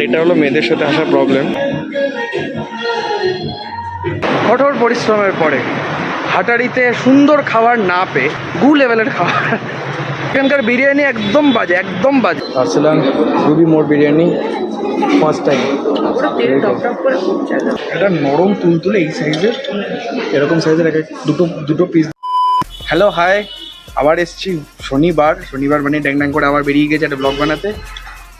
এটা হলো মেয়েদের সাথে আসা প্রবলেম। কঠোর পরিশ্রমের পরে হাটারিতে সুন্দর খাবার না পেয়ে গু লেভেলের খাবার। এখানকার বিরিয়ানি একদম বাজে, একদম বাজে। আসলাম রুবি মোড় বিরিয়ানি ফার্স্ট টাইম। এটা নরম তুলতুলে এই সাইজের, এরকম সাইজের দুটো পিস। হ্যালো হাই, আবার এসছি শনিবার মানে ড্যাং ড্যাং করে আবার বেরিয়ে গেছে একটা ব্লগ বানাতে।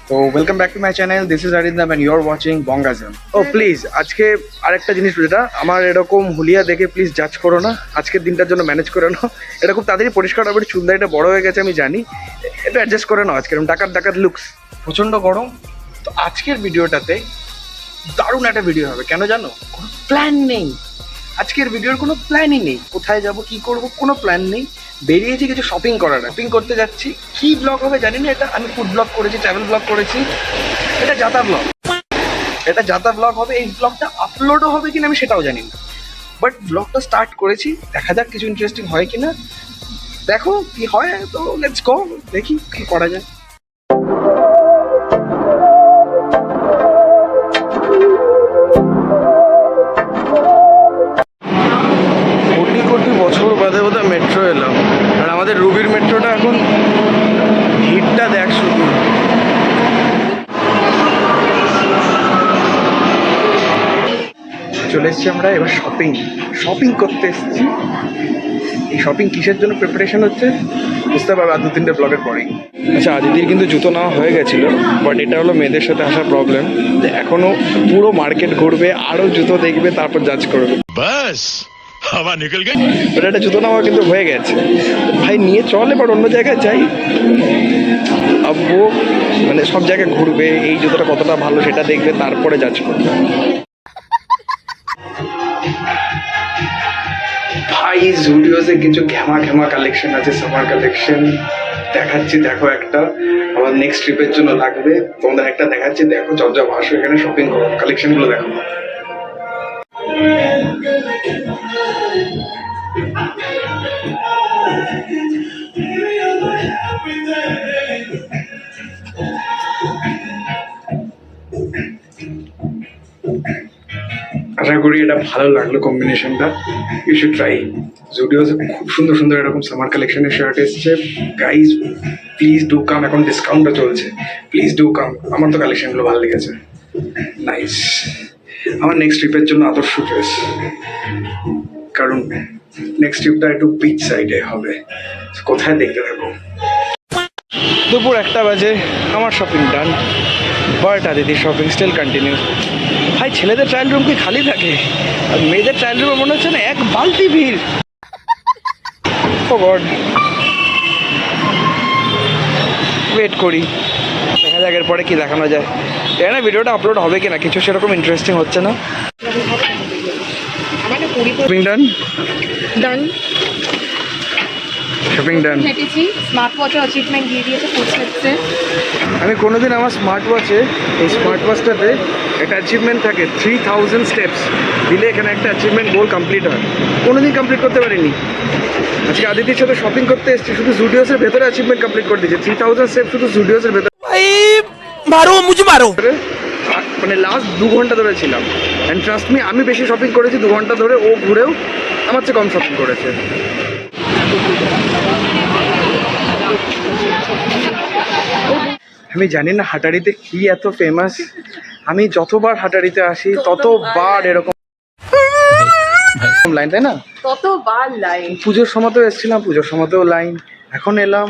তো welcome back to my channel, this is Arindam and you are watching Bongaism. ও প্লিজ আজকে আরেকটা জিনিস, যেটা আমার এরকম হুলিয়া দেখে প্লিজ জাজ করো না, আজকের দিনটার জন্য ম্যানেজ করে নাও। এটা খুব তাড়াতাড়ি পরিষ্কার হবে, চুলদারিটা বড় হয়ে গেছে আমি জানি, এটা অ্যাডজাস্ট করে নাও। আজকে ডাকাত লুকস, প্রচণ্ড গরম। তো আজকের ভিডিওটাতে দারুণ একটা ভিডিও হবে। কেন জানো? কোনো প্ল্যান নেই, আজকের ভিডিওর কোনো প্ল্যানই নেই। কোথায় যাব, কি করব, কোনো প্ল্যান নেই। বেরিয়েছি কিছু শপিং করার, শপিং করতে যাচ্ছি। কি ব্লগ হবে জানি না, এটা আমি ফুড ব্লগ করেছি, ট্রাভেল ব্লগ করেছি, এটা যাতা ব্লগ হবে। এই ব্লগটা আপলোডও হবে কিনা আমি সেটাও জানি না, বাট ব্লগটা স্টার্ট করেছি। দেখা যাক কিছু ইন্টারেস্টিং হয় কিনা, দেখো কি হয়। তো লেটস গো, দেখি কি করা যায়। কোটি বছর বাদে বোধহয় মেট্রো এলাম, আর আমাদের রুবির মেট্রোটা এখন ভিড়টা দেখ শুধু। চলে এসছি আমরা এবার শপিং করতে এসেছি। এই শপিং কিসের জন্য প্রিপারেশন হচ্ছে বুঝতে পারবে আর 2-3টে ব্লগের পরেই। আচ্ছা, আদিতির কিন্তু জুতো নেওয়া হয়ে গেছিলো, বাট এটা হলো মেয়েদের সাথে আসা প্রবলেম, যে এখনও পুরো মার্কেট ঘুরবে, আরও জুতো দেখবে, তারপর জাজ করবে। বাস হাওয়া নিকল গই। বাট একটা জুতো নেওয়া কিন্তু হয়ে গেছে। ভাই নিয়ে চল এবার অন্য জায়গায় যাই। আব্বু মানে সব জায়গায় ঘুরবে, এই জুতোটা কতটা ভালো সেটা দেখবে, তারপরে জাজ করবে। ভাই জুডিওতে কিছু ঘ্যামা কালেকশন আছে, সামার কালেকশন দেখাচ্ছি, দেখো একটা আমার নেক্সট ট্রিপের জন্য লাগবে। তোমাদের একটা দেখাচ্ছি, দেখো চর্যা আসো এখানে শপিং করো, কালেকশনগুলো দেখো। আশা করি এটা ভালো লাগলো কম্বিনেশনটা, ইউ শুড ট্রাই। জুডিওতে খুব সুন্দর এরকম সামার কালেকশনের শার্ট এসেছে। গাইজ প্লিজ ডু কাম, এখন ডিসকাউন্টও চলছে, প্লিজ ডু কাম। আমার তো কালেকশনগুলো ভালো লেগেছে, নাইস। আমার নেক্সট ট্রিপের জন্য আদর্শ ড্রেস, কারণ নেক্সট ট্রিপটা একটু বিচ সাইডে হবে। কোথায় দেখতে দেবো। দুপুর 1টা বাজে, আমার শপিং ডান, বাট আদিতির শপিং স্টিল কন্টিনিউ। ভাই ছেলেদের ট্রায়াল রুম কি খালি থাকে, আর মেয়েদের ট্রায়াল রুমে মনে হচ্ছে না এক বালতি ভিড়। ও গড, ওয়েট করি, দেখা যাক এরপরে কি দেখানো যায়। এখানে ভিডিওটা আপলোড হবে কিনা কিছু সেরকম ইন্টারেস্টিং হচ্ছে না। Shopping done, shopping done. Smart ওয়াচে অ্যাচিভমেন্ট দিয়ে দিয়েছে ফুটস্টেপসে। আমি কোনোদিন আমার স্মার্ট ওয়াচে, এই স্মার্ট ওয়াচটাতে একটা অ্যাচিভমেন্ট থাকে 3000 স্টেপস দিলে এখানে একটা অ্যাচিভমেন্ট গোল কমপ্লিট হয়, কোনোদিন কমপ্লিট করতে পারিনি। আজকে আদিতির সাথে শপিং করতে এসেছি, শুধু জুডিওসের ভেতরে অ্যাচিভমেন্ট কমপ্লিট করে দিয়েছে 3000 স্টেপস শুধু জুডিওসের ভেতরে। মানে লাস্ট 2 ঘন্টা ধরে ছিলাম, অ্যান্ড ট্রাস্ট মি আমি বেশি শপিং করেছি 2 ঘন্টা ধরে, ও ঘুরেও আমার চেয়ে কম শপিং করেছে। আমি জানি না হাটারিতে কি এত ফেমাস, আমি যতবার হাটারিতে আসি ততবার এরকম লাইন, তাই না? ততবার লাইন। পুজোর সময়তেও এসেছিলাম, পুজোর সময়তেও লাইন। এখন এলাম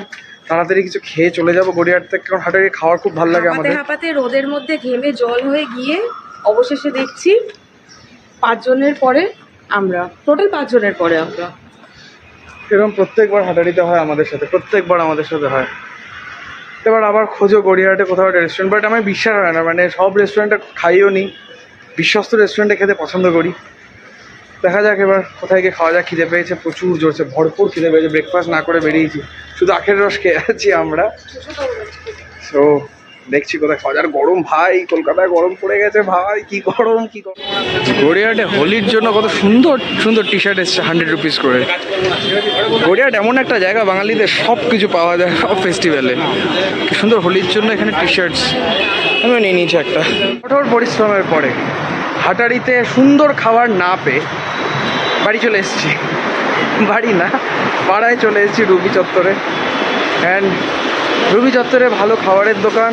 তাড়াতাড়ি কিছু খেয়ে চলে যাবো গড়িয়াহাট থেকে, কারণ হাটারি খাওয়ার খুব ভালো লাগে আমাদের। হাঁপাতে রোদের মধ্যে ঘেমে জল হয়ে গিয়ে অবশেষে দেখছি 5 জনের পরে আমরা, টোটাল 5 জনের পরে আমরা। এরকম প্রত্যেকবার হাটারিতে হয় আমাদের সাথে, প্রত্যেকবার আমাদের সাথে হয়। এবার আবার খোঁজো গড়িয়াহাটে কোথাও একটা রেস্টুরেন্ট, বাট আমার বিশ্বাস হয় না, মানে সব রেস্টুরেন্টে খাইও নি, বিশ্বস্ত রেস্টুরেন্টে খেতে পছন্দ করি। দেখা যাক এবার কোথায় গিয়ে খাওয়া যাক। খিদে পেয়েছে প্রচুর জোরছে, ভরপুর খিদে পেয়েছে, ব্রেকফাস্ট না করে বেরিয়েছি, শুধু আখের রস খেয়ে আছি আমরা। সো দেখছি কোথায় খাওয়া যায়। আর গরম ভাই, কলকাতায় গরম পড়ে গেছে ভাই, কি গরম। গড়িয়াহাটে হোলির জন্য কত সুন্দর টি শার্ট এসছে 100 রুপিস করে। গড়িয়াহাট এমন একটা জায়গা, বাঙালিদের সব কিছু পাওয়া যায় সব ফেস্টিভ্যালে। কি সুন্দর হোলির জন্য এখানে টি শার্টস। আমি নিয়ে নিয়েছি একটা। কঠোর পরিশ্রমের পরে হাটারিতে সুন্দর খাবার না পেয়ে বাড়ি চলে এসেছি। বাড়ি না, পাড়ায় চলে এসেছি রুবি চত্বরে। অ্যান্ড রুবি চত্বরে ভালো খাবারের দোকান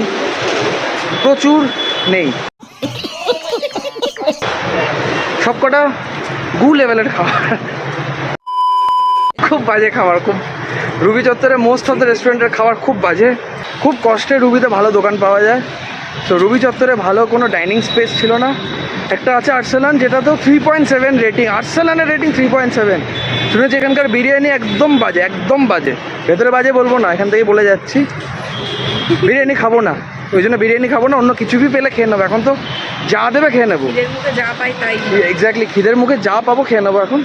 প্রচুর নেই, সবকটা গু লেভেলের খাবার, খুব বাজে খাবার। খুব রুবি চত্বরে মোস্ট অফ দ্য রেস্টুরেন্টের খাবার খুব বাজে। খুব কষ্টে রুবিতে ভালো দোকান পাওয়া যায়। তো রুবি চত্বরে ভালো কোনো ডাইনিং স্পেস ছিল না। একটা আছে আর্সেলান, যেটা তো 3.7 রেটিং। আর্সেলানের রেটিং 3.7। শুনেছি এখানকার বিরিয়ানি একদম বাজে, একদম বাজে। ভেতরে বাজে বলবো না, এখান থেকে বলে যাচ্ছি। বিরিয়ানি খাবো না, ওই জন্য বিরিয়ানি খাবো না, অন্য কিছু বি পেলে খেয়ে নেবো। এখন তো যা দেবে খেয়ে নেবো। যা পাই তাই, এক্স্যাক্টলি, খিদের মুখে যা পাবো খেয়ে নেবো। এখন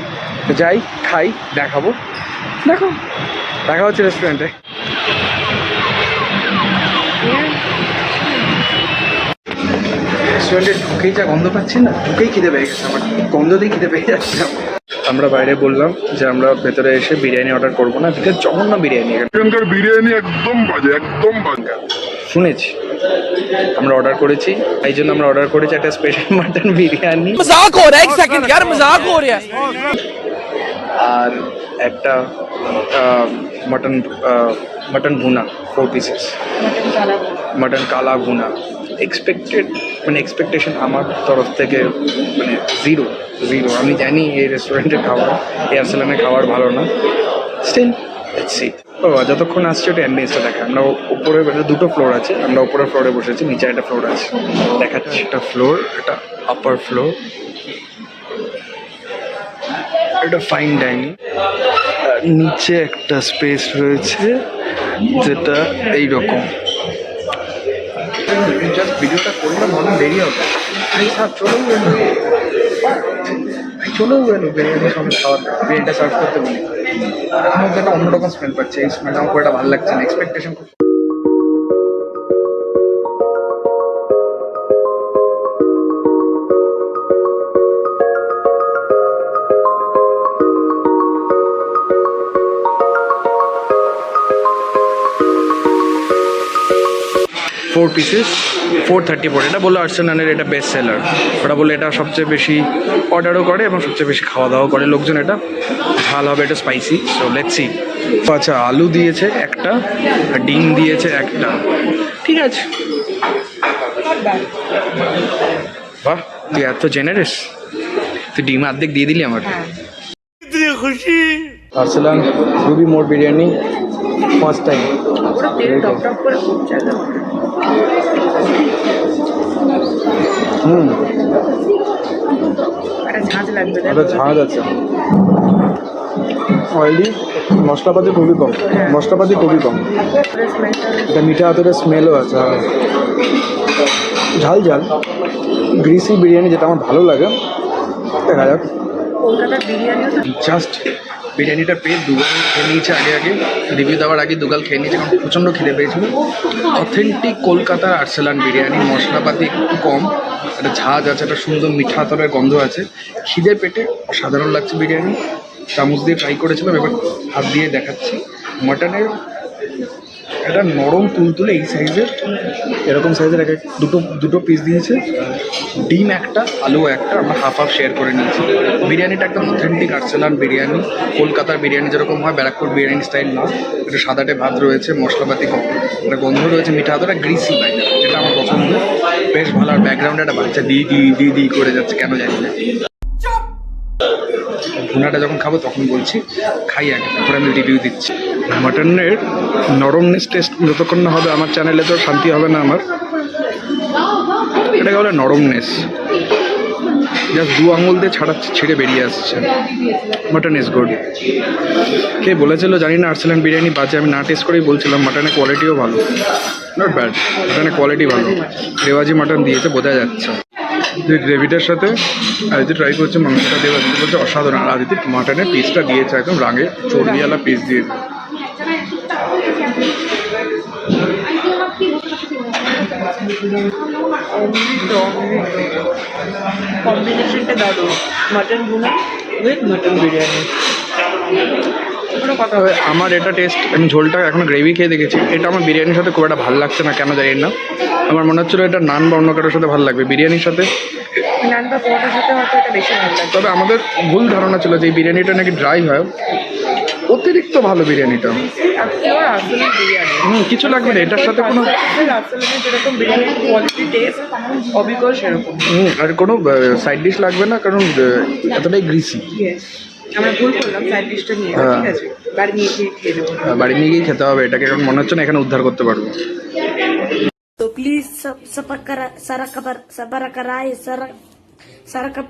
যাই, খাই, দেখাবো। দেখো, দেখা হচ্ছে রেস্টুরেন্টে। রেস্টুরেন্টে ঢুকেই যা গন্ধ পাচ্ছি না, ঢুকেই খিদে পেয়ে গেছে আমার। গন্ধতেই খিদে পেয়ে যাচ্ছে। আমরা বাইরে বললাম যে আমরা ভেতরে এসে বিরিয়ানি অর্ডার করবো না, বিকজ জঘন্য বিরিয়ানি। এখানকার বিরিয়ানি একদম বাজে, একদম বাজে। শুনেছি, আমরা অর্ডার করেছি, এই জন্য আমরা অর্ডার করেছি একটা স্পেশাল মাটন বিরিয়ানি। मजाक हो रहा है, एक सेकंड यार, मजाक हो रहा है। আর একটা মটন ভুনা 4 পিসেস, মটন কালা ভুনা। মানে এক্সপেকটেশন আমার তরফ থেকে মানে জিরো। আমি জানি এই রেস্টুরেন্টের খাবার, এই আর্সেলানের খাবার ভালো না, স্টিল লেটস সি। যতক্ষণ আসছে ওটা অ্যাম্বিয়েন্সটা দেখা। আমরা উপরে, দুটো ফ্লোর আছে, আমরা উপরের ফ্লোরে বসেছি, নিচে একটা ফ্লোর আছে, দেখাচ্ছি। একটা ফ্লোর, এটা আপার ফ্লোর, এটা ফাইন ডাইনিং। নিচে একটা স্পেস রয়েছে যেটা এইরকম। জাস্ট ভিডিওটা করলে মনে দেরি হবে। চলো বিরিয়ানি সঙ্গে খাওয়ার, বিরিয়ানিটা সার্ভ করতে বলি। আমার মধ্যে একটা অন্যরকম স্মেল পাচ্ছে, এই স্মেলটা আমার খুব একটা ভালো লাগছে না। এক্সপেকটেশন খুব। Four pieces 434। এটা বললো আর্সেলানের এটা বেস্ট সেলার। ওরা বললো এটা সবচেয়ে বেশি অর্ডারও করে এবং সবচেয়ে বেশি খাওয়া দাওয়া করে লোকজন। এটা ঝাল হবে, এটা স্পাইসি। So let's see. আচ্ছা, আলু দিয়েছে একটা, আর ডিম দিয়েছে একটা। ঠিক আছে, বাহ, তুই এত জেনারেস, তুই ডিম অর্ধেক দিয়ে দিলি আমার। খুশি। আর্সেলান রুবি মোর বিরিয়ানি ফার্স্ট টাইম। একটা ঝাঁজ আছে, অয়েলি, মশলাপাতি খুবই কম, এটা মিঠা হাতের স্মেলও আছে, ঝাল ঝাল গ্রিসি বিরিয়ানি, যেটা আমার ভালো লাগে। দেখা যাক। জাস্ট বিরিয়ানিটা পেয়ে দুগাল খেয়ে নিয়েছে আগে রিভিউ দেওয়ার আগে দুগাল খেয়ে নিয়েছে, কারণ প্রচণ্ড খিদে পেয়েছিল। অথেন্টিক কলকাতার আর্সেলান বিরিয়ানি, মশলাপাতি একটু কম, একটা ঝাঁজ আছে, একটা সুন্দর মিঠা আতরের গন্ধ আছে। খিদে পেটে অসাধারণ লাগছে বিরিয়ানি। চামচ দিয়ে ট্রাই করেছিলাম, এবার হাত দিয়ে দেখাচ্ছি। মাটনের একটা নরম তুলতুলে এই সাইজের, এরকম সাইজের দুটো পিস দিয়েছে। ডিম একটা, আলু একটা, আমরা হাফ শেয়ার করে নিয়েছি। বিরিয়ানিটা একদম অথেন্টিক আর্সেলান বিরিয়ানি, কলকাতার বিরিয়ানি যেরকম হয়, ব্যারাকপুর বিরিয়ানি স্টাইল না। এটা সাদাটে ভাত রয়েছে, মশলাপাতি কম, একটা গন্ধ রয়েছে মিঠা আতটা, গ্রিসি বাইক, যেটা আমার পছন্দ, বেশ ভালো। আর ব্যাকগ্রাউন্ডে একটা বাচ্চা দি করে যাচ্ছে, কেন জানি না। ভুনাটা যখন খাবো তখন বলছি, খাই আগে, তারপরে আমি রিভিউ দিচ্ছি। মাটনের নরমনেস টেস্ট যতক্ষণ না হবে আমার চ্যানেলে তো শান্তি হবে না আমার। এটাকে বলে নরমনেস, জাস্ট 2 আঙুল দিয়ে ছিঁড়ে বেরিয়ে আসছে। Mutton is good. কে বলেছিল জানি না আর্সেলান বিরিয়ানি বাজে, আমি না টেস্ট করেই বলছিলাম। মাটনের কোয়ালিটিও ভালো, নট ব্যাড, মাটনের কোয়ালিটি ভালো। রেওয়াজি মাটন দিয়েছে, বোঝা যাচ্ছে। যে গ্রেভিটার সাথে আদিতি ট্রাই করছে মাংসটা দিয়ে, আদিতি বলছে অসাধারণ। আর আদিতি মাটনের পিসটা দিয়েছে একদম রাঙে চর্বিওয়ালা পিস দিয়েছে। কম্বিনেশনটা দারুণ, মাটন ভুনা উইথ মাটন বিরিয়ানি। কোনো কথা হয়, আমার এটা টেস্ট, আমি ঝোলটা এখন গ্রেভি খেয়ে দেখেছি, এটা আমার বিরিয়ানির সাথে খুব একটা ভালো লাগছে না, কেন জানি না। আমার মনে হচ্ছিল এটা নান বা অন্য কারোর সাথে ভালো লাগবে, বিরিয়ানির সাথে। নান বা পরোটার সাথে হয়তো এটা বেশি ভালো লাগে। তবে আমাদের ভুল ধারণা ছিল যে এই বিরিয়ানিটা নাকি ড্রাই হয়, অতিরিক্ত ভালো বিরিয়ানিটা। আর পিওর আসলে বিরিয়ানি। কিছু লাগবে না এটার সাথে কোনো। আসলে যেরকম বিরিয়ানির কোয়ালিটি টেস্ট অবিকল সেরকম। আর কোনো সাইড ডিশ লাগবে না, কারণ এতটাই গ্রিসি। আমরা ভুল করলাম সাইড ডিশটা নিয়ে, হ্যাঁ। ঠিক আছে বাড়ি নিয়ে গিয়ে খেয়ে নেবো। বাড়ি নিয়ে গিয়ে খেতে হবে এটাকে, কারণ মনে হচ্ছে না এখানে উদ্ধার করতে পারবো। तो प्लीज सब सबक करा सारा खबर सबर कराए सारा सारा कब